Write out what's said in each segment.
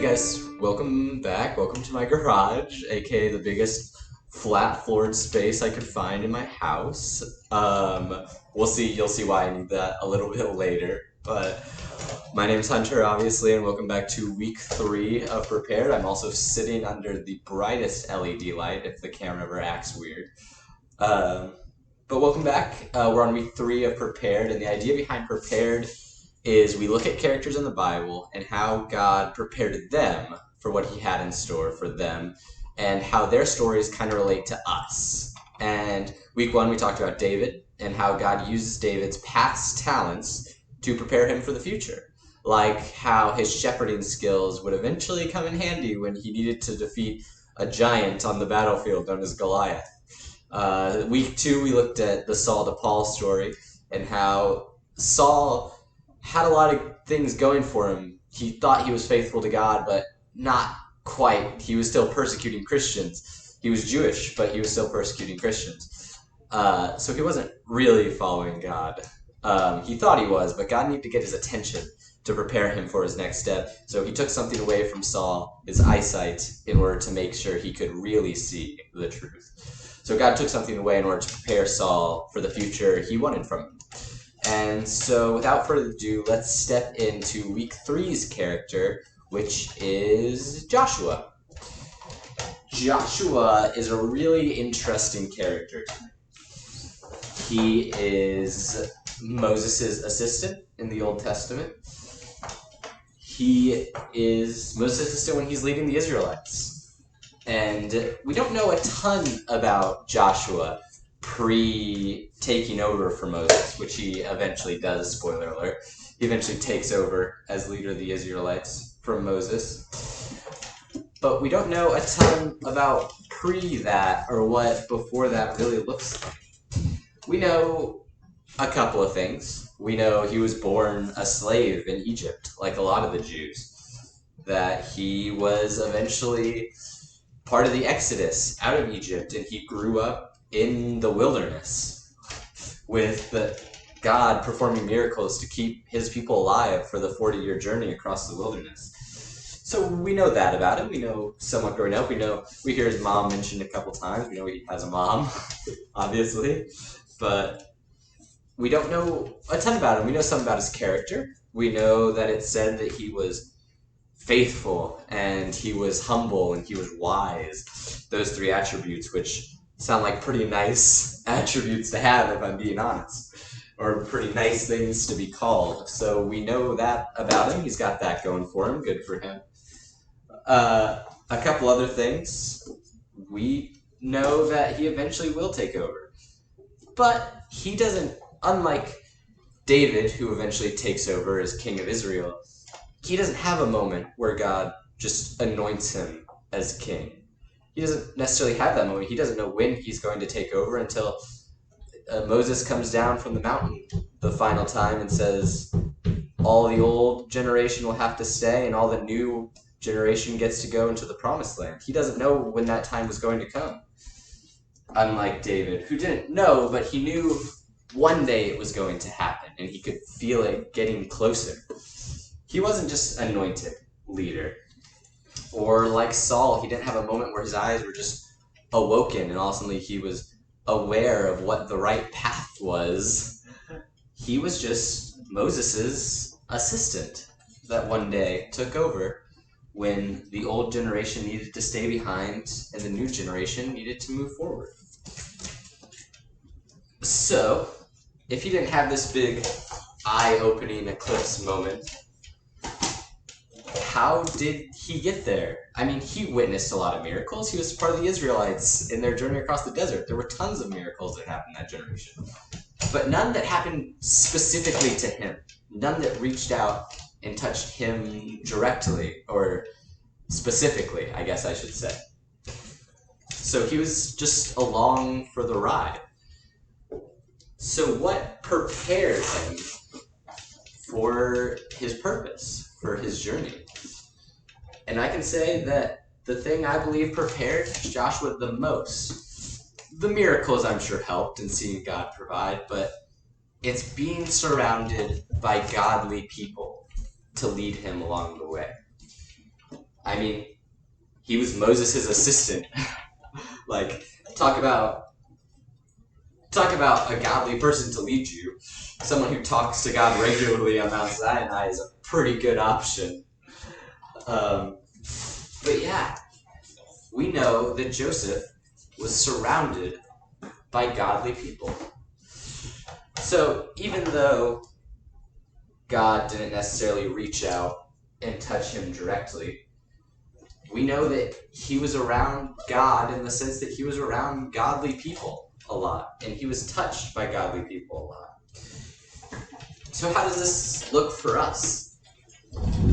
Hey guys, welcome back. Welcome to my garage, aka the biggest flat-floored space I could find in my house. We'll see. You'll see why I need that a little bit later. But my name's Hunter, obviously, and welcome back to week 3 of Prepared. I'm also sitting under the brightest LED light if the camera ever acts weird. Um, but welcome back. We're on week 3 of Prepared, and the idea behind Prepared is we look at characters in the Bible and how God prepared them for what he had in store for them and how their stories kind of relate to us. And week 1, we talked about David and how God uses David's past talents to prepare him for the future. Like how his shepherding skills would eventually come in handy when he needed to defeat a giant on the battlefield known as Goliath. Week 2, we looked at the Saul to Paul story and how Saul had a lot of things going for him. He thought he was faithful to God, but not quite. He was still persecuting Christians. He was Jewish, but he was still persecuting Christians. So he wasn't really following God. He thought he was, but God needed to get his attention to prepare him for his next step. So he took something away from Saul, his eyesight, in order to make sure he could really see the truth. So God took something away in order to prepare Saul for the future he wanted from him. And so, without further ado, let's step into week 3's character, which is Joshua. Joshua is a really interesting character to me. He is Moses' assistant in the Old Testament. He is Moses' assistant when he's leading the Israelites. And we don't know a ton about Joshua pre-taking over for Moses, which he eventually does, spoiler alert. He eventually takes over as leader of the Israelites from Moses. But we don't know a ton about pre-that or what before that really looks like. We know a couple of things. We know he was born a slave in Egypt, like a lot of the Jews. That he was eventually part of the Exodus out of Egypt, and he grew up in the wilderness with God performing miracles to keep his people alive for the 40-year journey across the wilderness. So we know that about him. We know somewhat growing up. We hear his mom mentioned a couple times. We know he has a mom, obviously, but we don't know a ton about him. We know something about his character. We know that it's said that he was faithful and he was humble and he was wise. Those 3 attributes, which sound like pretty nice attributes to have, if I'm being honest, or pretty nice things to be called. So we know that about him. He's got that going for him. Good for him. A couple other things. We know that he eventually will take over. But he doesn't, unlike David, who eventually takes over as king of Israel, he doesn't have a moment where God just anoints him as king. He doesn't necessarily have that moment. He doesn't know when he's going to take over until Moses comes down from the mountain the final time and says, all the old generation will have to stay and all the new generation gets to go into the promised land. He doesn't know when that time was going to come. Unlike David, who didn't know, but he knew one day it was going to happen and he could feel it getting closer. He wasn't just anointed leader. Or like Saul, he didn't have a moment where his eyes were just awoken and all of a sudden he was aware of what the right path was. He was just Moses' assistant that one day took over when the old generation needed to stay behind and the new generation needed to move forward. So, if he didn't have this big eye-opening eclipse moment, how did he get there? I mean, he witnessed a lot of miracles. He was part of the Israelites in their journey across the desert. There were tons of miracles that happened in that generation. But none that happened specifically to him. None that reached out and touched him directly, or specifically, I guess I should say. So he was just along for the ride. So what prepared him for his purpose, for his journey? And I can say that the thing I believe prepared Joshua the most, the miracles I'm sure helped in seeing God provide, but it's being surrounded by godly people to lead him along the way. I mean, he was Moses' assistant. Like, talk about a godly person to lead you. Someone who talks to God regularly on Mount Sinai is a pretty good option. But yeah, we know that Joseph was surrounded by godly people. So even though God didn't necessarily reach out and touch him directly, we know that he was around God in the sense that he was around godly people a lot, and he was touched by godly people a lot. So how does this look for us?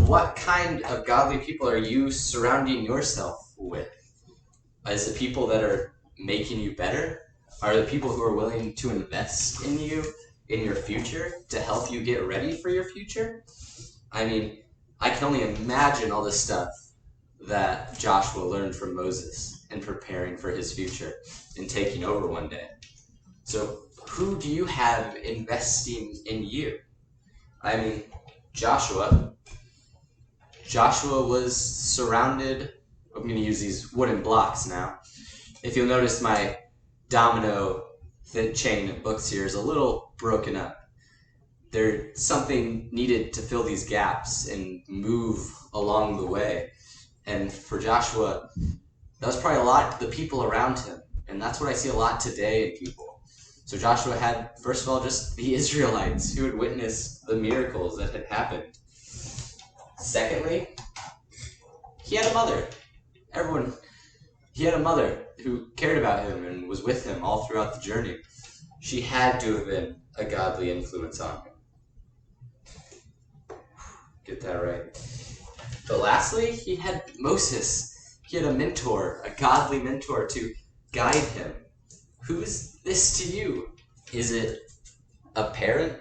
What kind of godly people are you surrounding yourself with? Is it people that are making you better? Are the people who are willing to invest in you, in your future, to help you get ready for your future? I mean, I can only imagine all the stuff that Joshua learned from Moses in preparing for his future and taking over one day. So who do you have investing in you? I mean, Joshua was surrounded, I'm going to use these wooden blocks now. If you'll notice, my domino chain of books here is a little broken up. There's something needed to fill these gaps and move along the way. And for Joshua, that was probably a lot the people around him. And that's what I see a lot today in people. So Joshua had, first of all, just the Israelites who had witnessed the miracles that had happened. Secondly, he had a mother. He had a mother who cared about him and was with him all throughout the journey. She had to have been a godly influence on him. Get that right. But lastly, he had Moses. He had a mentor, a godly mentor to guide him. Who's this to you? Is it a parent?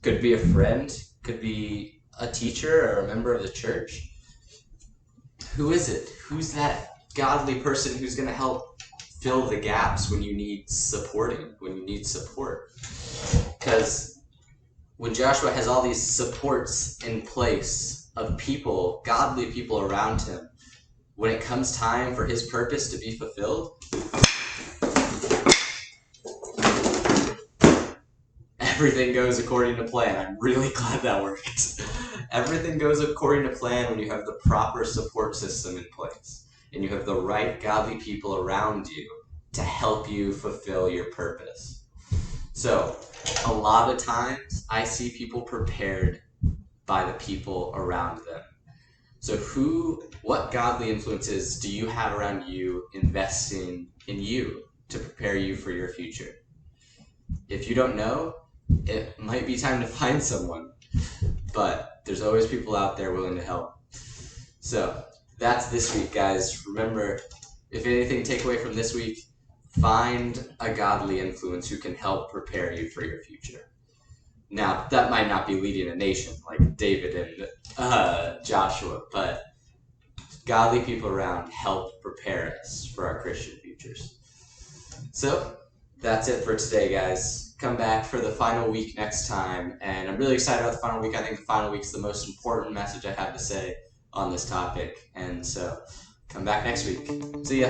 Could be a friend? Could be a teacher or a member of the church? Who is it? Who's that godly person who's going to help fill the gaps when you need supporting, when you need support? Because when Joshua has all these supports in place of people, godly people around him, when it comes time for his purpose to be fulfilled, everything goes according to plan. I'm really glad that worked. Everything goes according to plan when you have the proper support system in place and you have the right godly people around you to help you fulfill your purpose. So a lot of times I see people prepared by the people around them. So what godly influences do you have around you investing in you to prepare you for your future? If you don't know, it might be time to find someone, but there's always people out there willing to help. So that's this week, guys. Remember, if anything, take away from this week, find a godly influence who can help prepare you for your future. Now, that might not be leading a nation like David and Joshua, but godly people around help prepare us for our Christian futures. So that's it for today, guys. Come back for the final week next time, and I'm really excited about the final week. I think the final week's the most important message I have to say on this topic, and so come back next week. See ya.